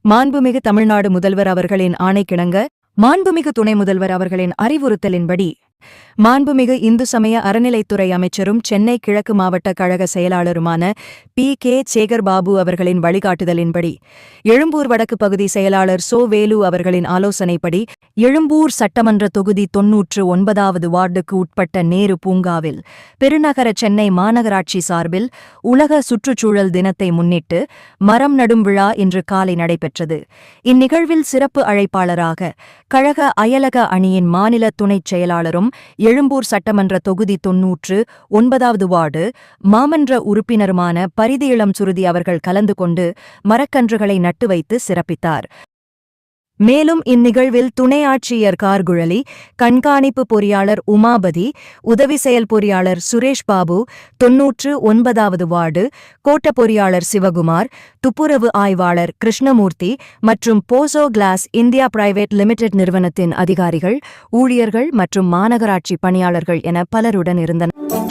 மாண்புமிகு தமிழ்நாடு முதல்வர் அவர்களின் ஆணைக்கிணங்க மாண்புமிகு துணை முதல்வர் அவர்களின் அறிவுறுத்தலின்படி மாண்புமிகு இந்து சமய அறநிலைத்துறை அமைச்சரும் சென்னை கிழக்கு மாவட்ட கழக செயலாளருமான கே. சேகர்பாபு அவர்களின் வழிகாட்டுதலின்படி எழும்பூர் வடக்கு பகுதி செயலாளர் வேலு அவர்களின் ஆலோசனைப்படி எழும்பூர் சட்டமன்ற தொகுதி 99வது வார்டுக்கு உட்பட்ட நேரு பூங்காவில் பெருநகர சென்னை மாநகராட்சி சார்பில் உலக சுற்றுச்சூழல் தினத்தை முன்னிட்டு மரம் நடும் விழா இன்று காலை நடைபெற்றது. இந்நிகழ்வில் சிறப்பு அழைப்பாளராக கழக அயலக அணியின் மாநில துணைச் செயலாளரும் எழும்பூர் சட்டமன்ற தொகுதி 99வது வார்டு மாமன்ற உறுப்பினருமான பரிதி இளம் சுருதி அவர்கள் கலந்து கொண்டு மரக்கன்றுகளை நட்டு வைத்து சிறப்பித்தார். மேலும் இந்நிகழ்வில் துணை ஆட்சியர் கார்குழலி, கண்காணிப்பு பொறியாளர் உமாபதி, உதவி செயல் பொறியாளர் சுரேஷ் பாபு, 99வது வார்டு கோட்ட பொறியாளர் சிவகுமார், துப்புரவு ஆய்வாளர் கிருஷ்ணமூர்த்தி மற்றும் Poso class India private limited நிறுவனத்தின் அதிகாரிகள், ஊழியர்கள் மற்றும் மாநகராட்சி பணியாளர்கள் என பலருடன் இருந்தனர்.